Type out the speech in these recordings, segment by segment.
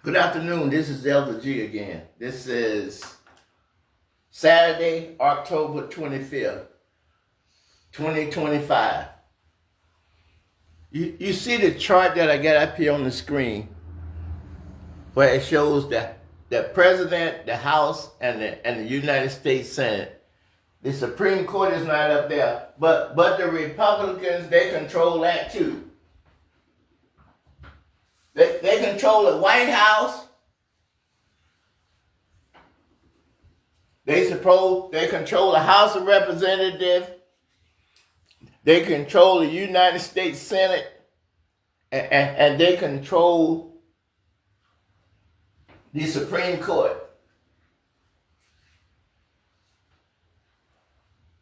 Good afternoon. This is Elder G again. This is Saturday, October 25th, 2025. You see the chart that I got up here on the screen where it shows that the President, the House, and the United States Senate. The Supreme Court is not up there, but the Republicans, they control that too. They control the White House. They control the House of Representatives. They control the United States Senate, and they control the Supreme Court.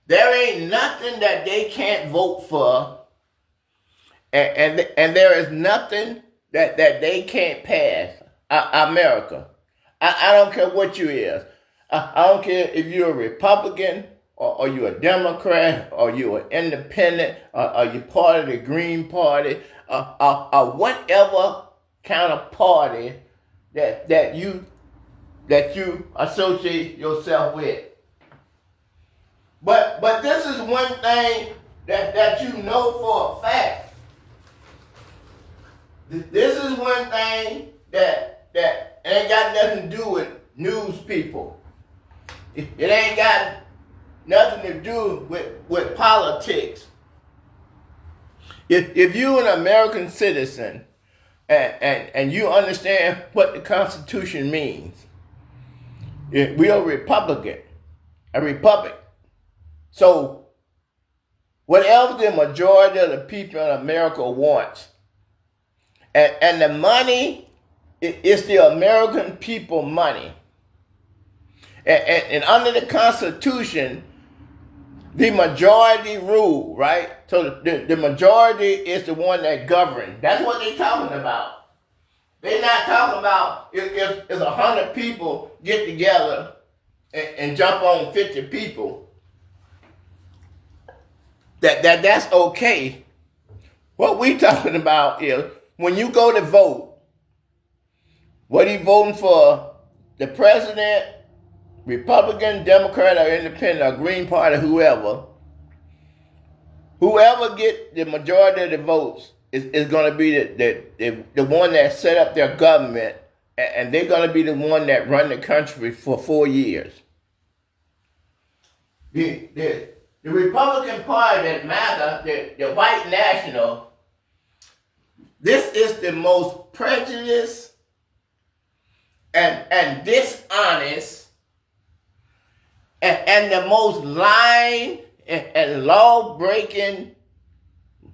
There ain't nothing that they can't vote for, and there is nothing that they can't pass. America. I don't care what you is. I don't care if you're a Republican or you're a Democrat or you're an independent or you're part of the Green Party or whatever kind of party that you associate yourself with. But this is one thing that you know for a fact. This is one thing that ain't got nothing to do with news people. It ain't got nothing to do with politics. If you're an American citizen and you understand what the Constitution means, we are a republic. So whatever the majority of the people in America wants, and the money is the American people money. And under the Constitution, the majority rule, right? So the majority is the one that governs. That's what they're talking about. They're not talking about if 100 people get together and jump on 50 people, that's okay. What we talking about is when you go to vote, what are you voting for? The president, Republican, Democrat, or Independent, or Green Party, whoever get the majority of the votes is going to be the one that set up their government, and they're going to be the one that run the country for 4 years. The Republican Party, that MAGA, the white national, this is the most prejudiced and dishonest and the most lying and law-breaking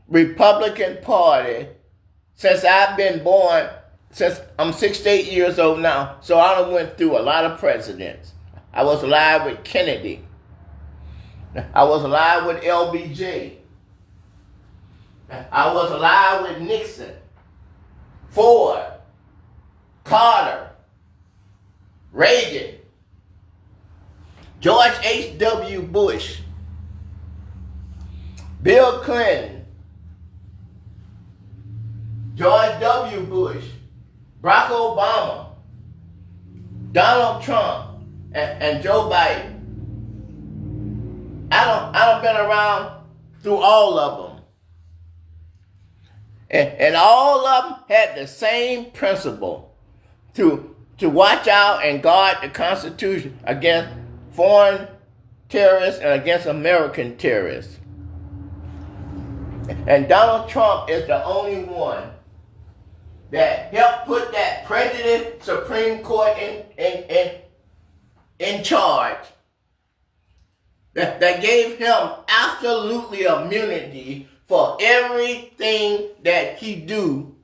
Republican Party since I've been born, since I'm 68 years old now. So I done went through a lot of presidents. I was alive with Kennedy. I was alive with LBJ. I was alive with Nixon, Ford, Carter, Reagan, George H.W. Bush, Bill Clinton, George W. Bush, Barack Obama, Donald Trump, and Joe Biden. I done been around through all of them. And all of them had the same principle to watch out and guard the Constitution against foreign terrorists and against American terrorists. And Donald Trump is the only one that helped put that prejudiced Supreme Court in charge, that gave him absolutely immunity for everything that he do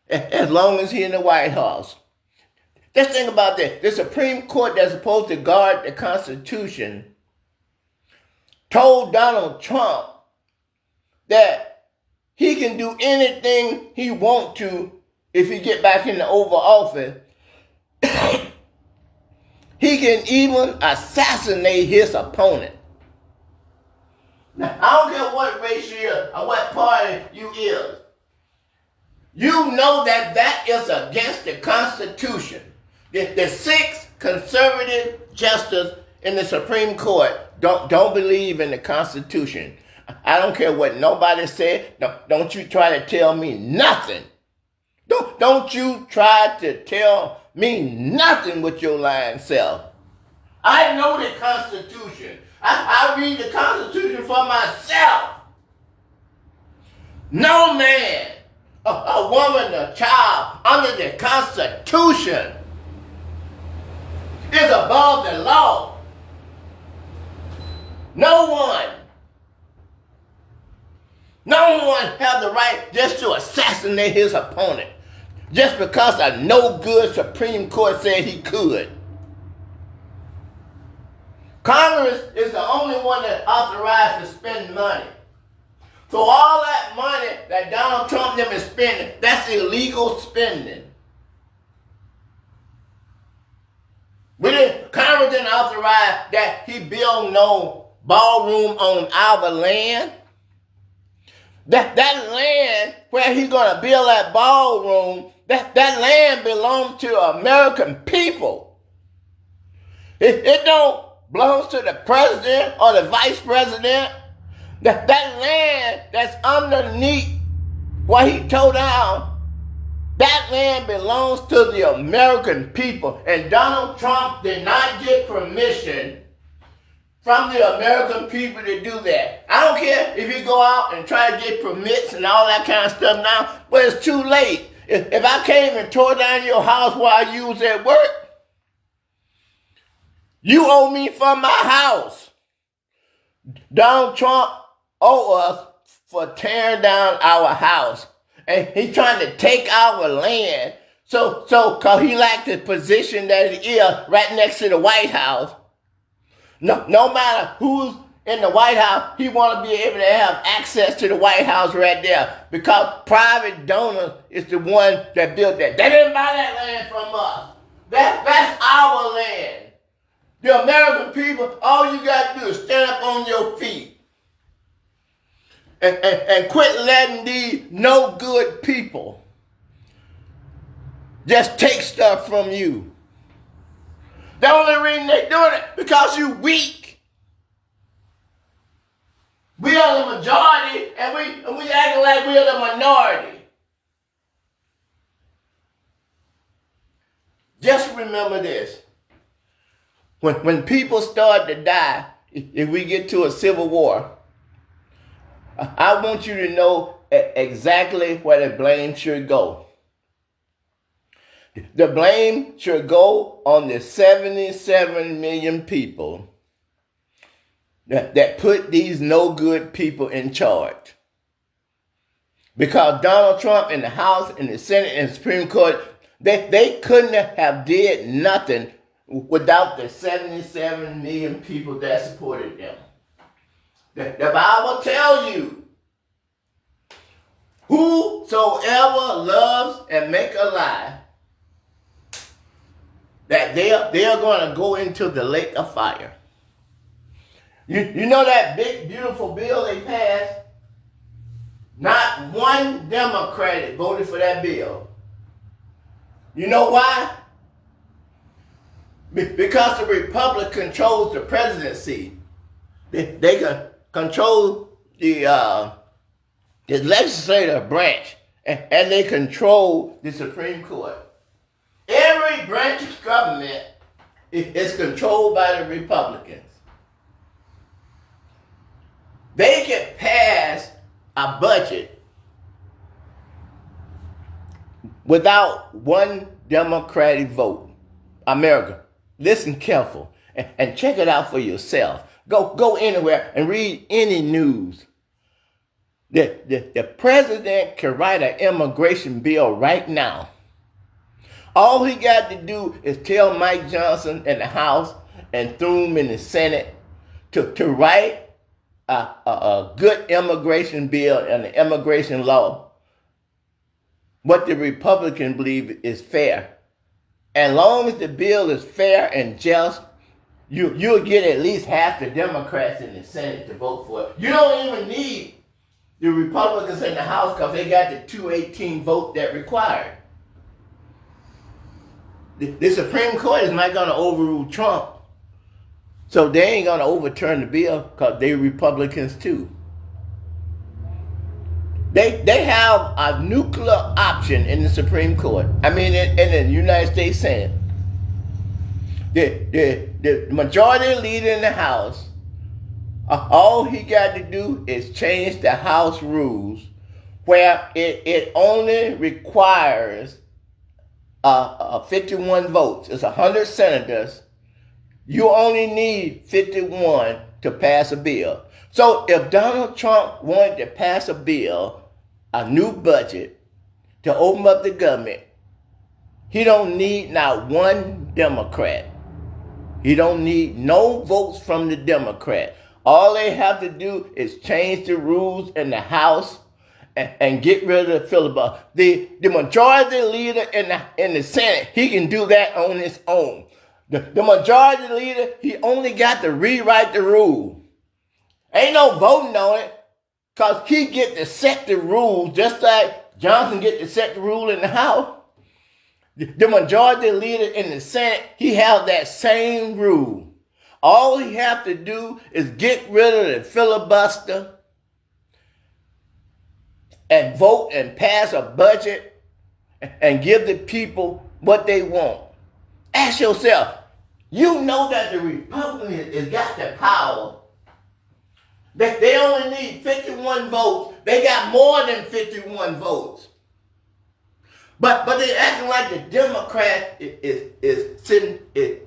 as long as he in the White House. Just think about that. The Supreme Court that's supposed to guard the Constitution told Donald Trump that he can do anything he want to if he get back in the Oval Office. He can even assassinate his opponent. Now, I don't care what race you is or what party you is. You know that that is against the Constitution. The six conservative justices in the Supreme Court don't believe in the Constitution. I don't care what nobody said. Don't you try to tell me nothing. Don't you try to tell me nothing with your lying self. I know the Constitution. I read the Constitution for myself. No man, a woman, a child under the Constitution is above the law. No one has the right just to assassinate his opponent just because a no good Supreme Court said he could. Congress is the only one that authorized to spend money. So all that money that Donald Trump them is spending, that's illegal spending. Congress didn't authorize that he build no ballroom on our land. That land where he's going to build that ballroom, that land belongs to American people. It don't belong to the president or the vice president. That land that's underneath what he tore down, that land belongs to the American people. And Donald Trump did not get permission from the American people to do that. I don't care if you go out and try to get permits and all that kind of stuff now, but it's too late. If I came and tore down your house while you was at work, you owe me for my house. Donald Trump owe us for tearing down our house. And he's trying to take our land. So cause he liked the position that he is right next to the White House. No matter who's in the White House, he want to be able to have access to the White House right there because private donors is the one that built that. They didn't buy that land from us. That's our land. The American people, all you got to do is stand up on your feet and quit letting these no good people just take stuff from you. The only reason they're doing it because you weak. We are the majority and we acting like we are the minority. Just remember this. When people start to die, if we get to a civil war, I want you to know exactly where the blame should go. The blame should go on the 77 million people that put these no good people in charge. Because Donald Trump in the House, in the Senate, and the Supreme Court, they couldn't have did nothing without the 77 million people that supported them. The Bible tells you, whosoever loves and make a lie, that they are going to go into the lake of fire. You know that big, beautiful bill they passed? Not one Democrat voted for that bill. You know why? Because the Republic controls the presidency. They can control the legislative branch, and they control the Supreme Court. Every branch of government is controlled by the Republicans. They can pass a budget without one Democratic vote. America, listen careful and check it out for yourself. Go anywhere and read any news. The president can write an immigration bill right now. All he got to do is tell Mike Johnson in the House and Thune in the Senate to write a good immigration bill and an immigration law, what the Republicans believe is fair. As long as the bill is fair and just, you'll get at least half the Democrats in the Senate to vote for it. You don't even need the Republicans in the House because they got the 218 vote that required. The Supreme Court is not going to overrule Trump. So they ain't going to overturn the bill because they're Republicans too. They have a nuclear option in the Supreme Court. I mean, in the United States Senate. The majority leader in the House, all he got to do is change the House rules where it only requires 51 votes. It's 100 senators. You only need 51 to pass a bill. So if Donald Trump wanted to pass a bill, a new budget, to open up the government, he don't need not one Democrat. He don't need no votes from the Democrat. All they have to do is change the rules in the House and get rid of the filibuster. The majority leader in the Senate, he can do that on his own. The majority leader, he only got to rewrite the rule. Ain't no voting on it, because he get to set the rules just like Johnson get to set the rule in the House. The majority leader in the Senate, he has that same rule. All he have to do is get rid of the filibuster and vote and pass a budget and give the people what they want. Ask yourself, you know that the Republicans has got the power. They only need 51 votes. They got more than 51 votes. But they're acting like the Democrat is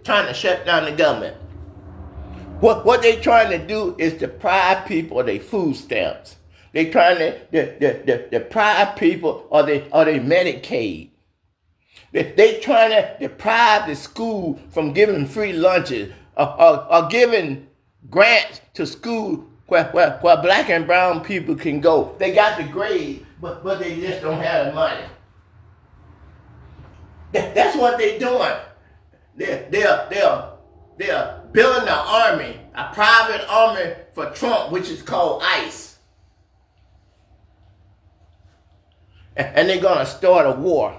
trying to shut down the government. What they trying to do is deprive people of their food stamps. They trying to deprive people of their Medicaid. They trying to deprive the school from giving free lunches or giving grants to school where black and brown people can go. They got the grades, but they just don't have the money. That's what they're doing. They're building an army, a private army for Trump, which is called ICE. And they're going to start a war.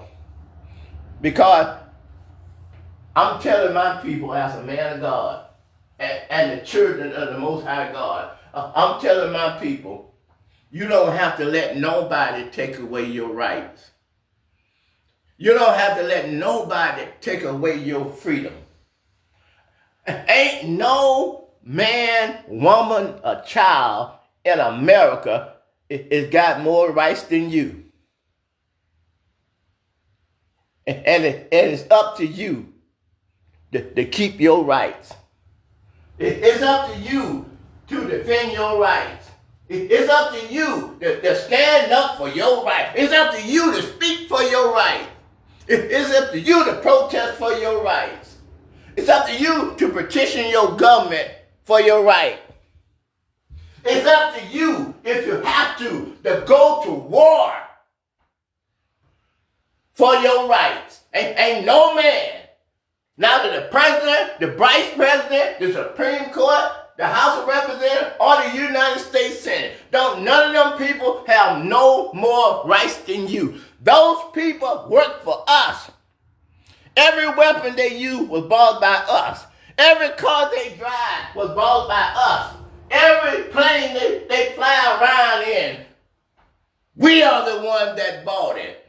Because I'm telling my people as a man of God and the children of the Most High God, I'm telling my people, you don't have to let nobody take away your rights. You don't have to let nobody take away your freedom. Ain't no man, woman, or child in America has got more rights than you. And it's up to you to keep your rights. It's up to you to defend your rights. It's up to you to stand up for your rights. It's up to you to speak for your rights. It's up to you to protest for your rights. It's up to you to petition your government for your right. It's up to you, if you have to go to war for your rights. Ain't no man, neither the president, the vice president, the Supreme Court, the House of Representatives, or the United States Senate. None of them people have no more rights than you. Those people work for us. Every weapon they use was bought by us. Every car they drive was bought by us. Every plane they fly around in, we are the ones that bought it.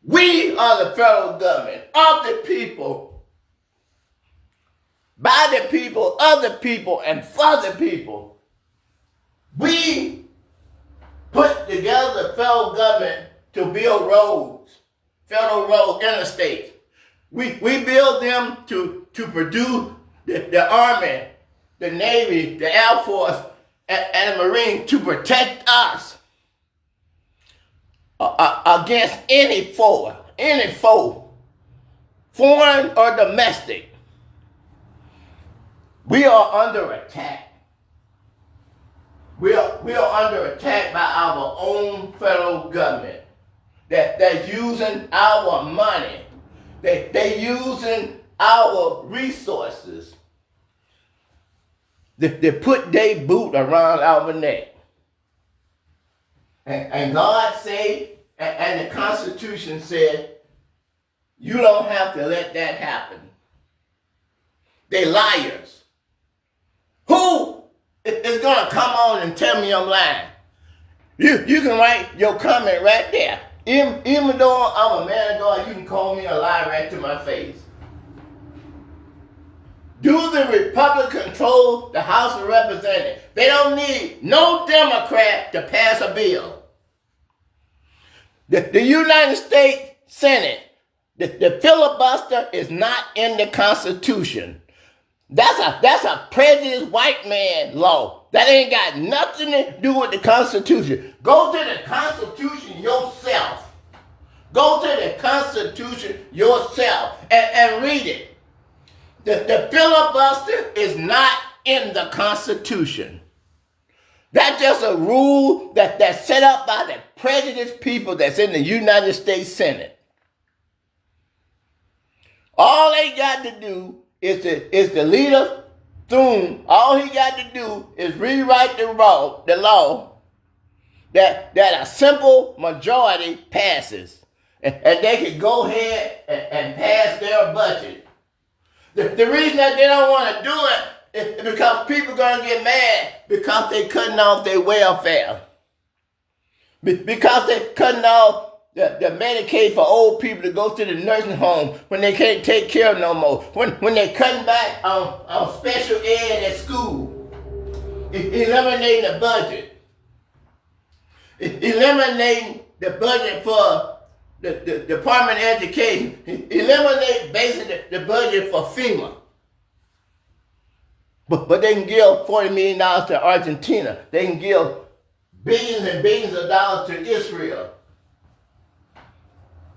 We are the federal government of the people, by the people, of the people, and for the people. We put together the federal government to build roads, federal roads, interstates. We build them to produce the Army, the Navy, the Air Force, and the Marine to protect us against any foe, foreign or domestic. We are under attack. We are under attack by our own federal government. They're using our money. They're using our resources. They put their boot around our neck. And God said, and the Constitution said, you don't have to let that happen. They liars. Who is going to come on and tell me I'm lying? You can write your comment right there. Even though I'm a man of God, you can call me a liar right to my face. Do the Republicans control the House of Representatives? They don't need no Democrat to pass a bill. The United States Senate, the filibuster is not in the Constitution. That's a prejudiced white man law. That ain't got nothing to do with the Constitution. Go to the Constitution yourself. Go to the Constitution yourself and read it. The filibuster is not in the Constitution. That's just a rule that's set up by the prejudiced people that's in the United States Senate. All they got to do is the leader, Thune, all he got to do is rewrite the law that a simple majority passes. And they can go ahead and pass their budget. The reason that they don't want to do it is because people are going to get mad because they're cutting off their welfare. Because they're cutting off the Medicaid for old people to go to the nursing home when they can't take care of no more. When they're cutting back on special ed at school. Eliminating the budget. Eliminating the budget for the Department of Education. Eliminate basically the budget for FEMA. But they can give $40 million to Argentina. They can give billions and billions of dollars to Israel.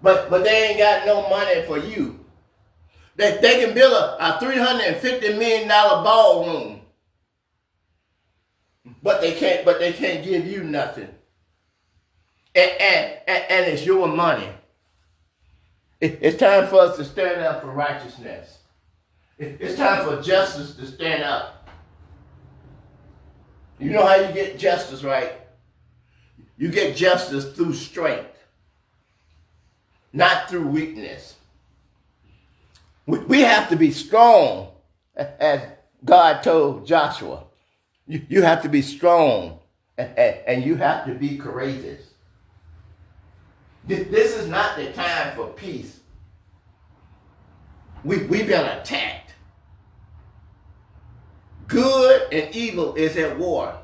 But they ain't got no money for you. They can build a $350 million ballroom. But they can't give you nothing. And it's your money. It's time for us to stand up for righteousness. It's time for justice to stand up. You know how you get justice, right? You get justice through strength, not through weakness. We have to be strong, as God told Joshua. You have to be strong, and you have to be courageous. This is not the time for peace. We've been attacked. Good and evil is at war.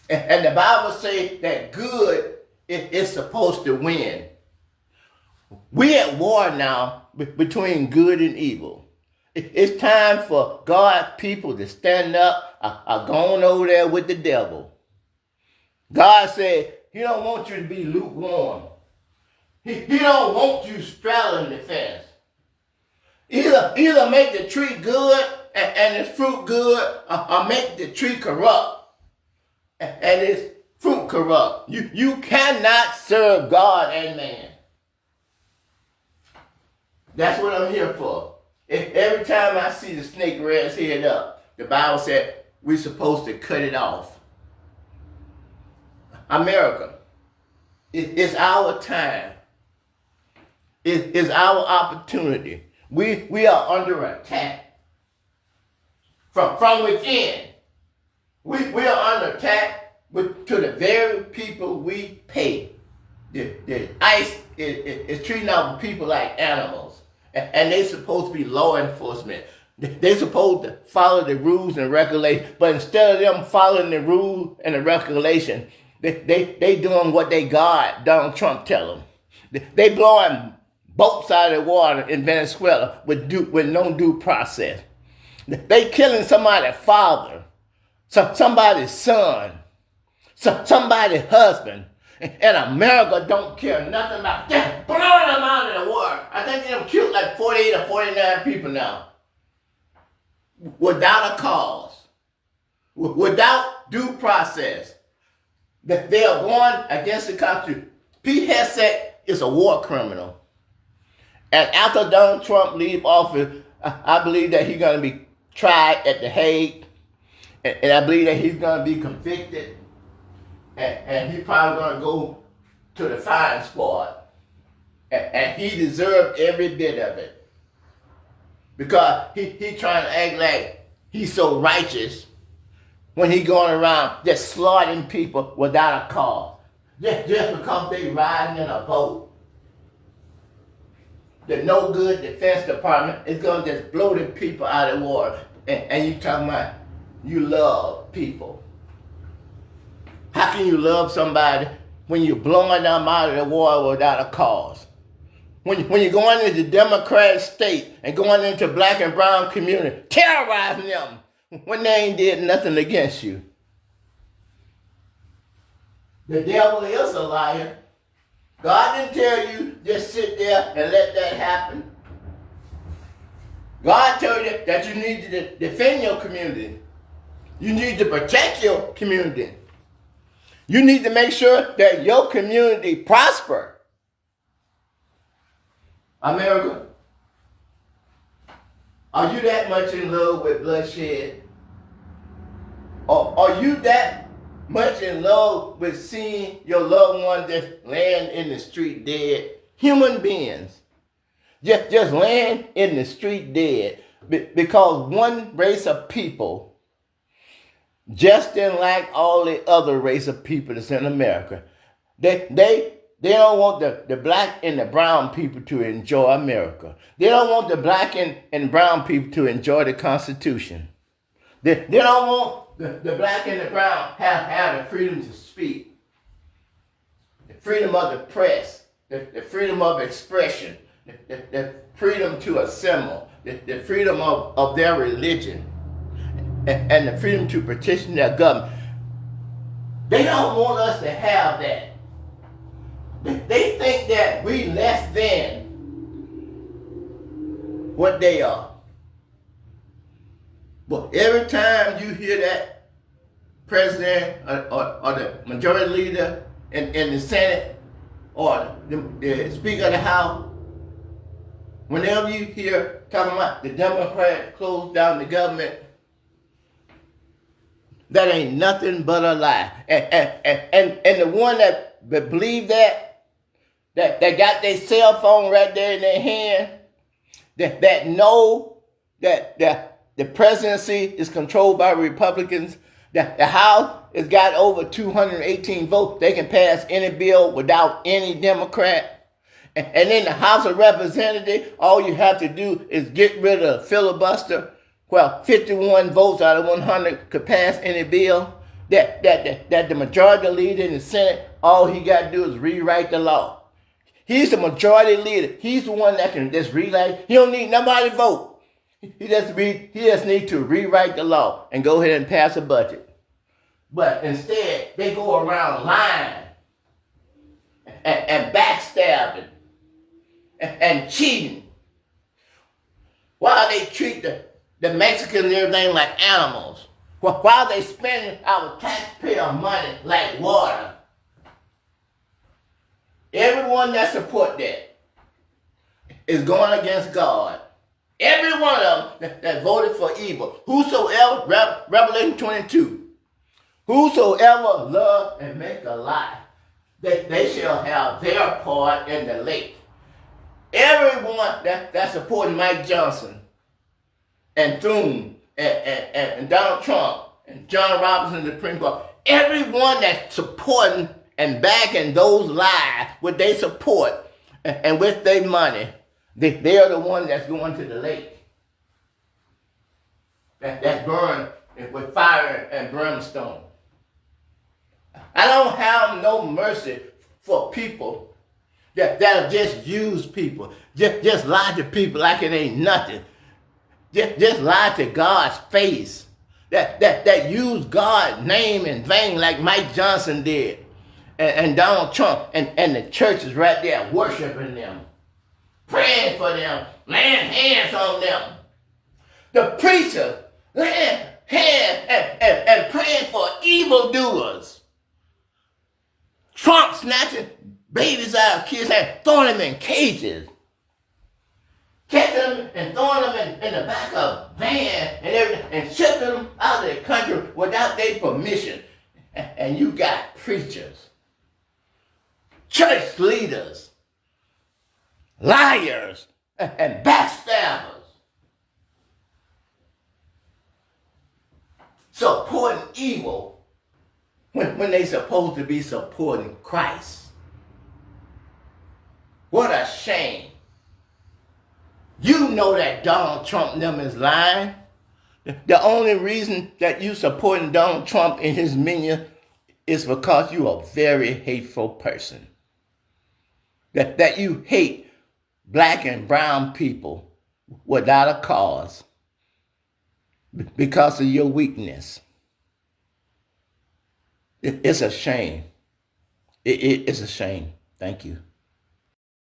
And the Bible says that good is supposed to win. We at war now between good and evil. It's time for God's people to stand up, going over there with the devil. God said, He don't want you to be lukewarm. He don't want you straddling the fence. Either make the tree good and its fruit good, or make the tree corrupt and its fruit corrupt. You cannot serve God and man. That's what I'm here for. Every time I see the snake rear its head up, the Bible said we're supposed to cut it off. America, it's our time. It's our opportunity. We are under attack from within. We are under attack to the very people we pay. The ICE is treating our people like animals. And they're supposed to be law enforcement. They're supposed to follow the rules and regulations. But instead of them following the rules and the regulation, they doing what they God, Donald Trump, tell them. They blowing boats out of the water in Venezuela with no due process. They killing somebody's father, somebody's son, somebody's husband. And America don't care nothing about that. Blowing them out of the water. I think they have killed like 48 or 49 people now. Without a cause. Without due process. That they are going against the Constitution. Pete Hegseth is a war criminal. And after Donald Trump leave office, I believe that he's going to be tried at The Hague. And I believe that he's going to be convicted. and he probably gonna go to the firing squad. And he deserved every bit of it. Because he trying to act like he's so righteous when he going around just slaughtering people without a cause. Just because they riding in a boat. The no good defense department is gonna just blow the people out of the water. And you talking about you love people. How can you love somebody when you're blowing them out of the water without a cause? When you're going into the Democratic state and going into black and brown community, terrorizing them when they ain't did nothing against you. The devil is a liar. God didn't tell you just sit there and let that happen. God told you that you need to defend your community. You need to protect your community. You need to make sure that your community prosper. America, are you that much in love with bloodshed? Or are you that much in love with seeing your loved one just laying in the street dead? Human beings just laying in the street dead because one race of people just didn't like all the other race of people that's in America. They don't want the black and the brown people to enjoy America. They don't want the black and brown people to enjoy the Constitution. They don't want the black and the brown have the freedom to speak, the freedom of the press, the freedom of expression, the freedom to assemble, the freedom of their religion, and the freedom to petition their government. They don't want us to have that. They think that we less than what they are. But every time you hear that president or the majority leader in the Senate or the Speaker of the House, whenever you hear talking about the Democrats closed down the government, that ain't nothing but a lie. And the one that believe that got their cell phone right there in their hand, that know that the presidency is controlled by Republicans, that the House has got over 218 votes, they can pass any bill without any Democrat. And in the House of Representatives, all you have to do is get rid of the filibuster. Well, 51 votes out of 100 could pass any bill. That the majority leader in the Senate, all he got to do is rewrite the law. He's the majority leader. He's the one that can just rewrite. He don't need nobody to vote. He just need to rewrite the law and go ahead and pass a budget. But instead, they go around lying and backstabbing and cheating while they treat the Mexicans and everything like animals. While they spending our taxpayer money like water. Everyone that support that is going against God. Every one of them that voted for evil. Whosoever, Revelation 22, whosoever love and make a lie, they shall have their part in the lake. Everyone that's supporting Mike Johnson and Thune and Donald Trump and John Robertson, the Supreme Court, everyone that's supporting and backing those lies with their support and with their money, they are the ones that's going to the lake. That's burned with fire and brimstone. I don't have no mercy for people that'll just use people, just lie to people like it ain't nothing. Just lie to God's face. That use God's name in vain like Mike Johnson did. And Donald Trump and the church is right there worshiping them, praying for them, laying hands on them. The preacher laying hands and praying for evildoers. Trump snatching babies out of kids' hands, throwing them in cages. Catching them and throwing them in the back of van and everything and shipping them out of the country without their permission. and you got preachers, church leaders, liars, and backstabbers supporting evil when they supposed to be supporting Christ. What a shame. You know that Donald Trump and them is lying. The only reason that you supporting Donald Trump and his minion is because you are a very hateful person. That you hate black and brown people without a cause because of your weakness. It's a shame. It's a shame. Thank you.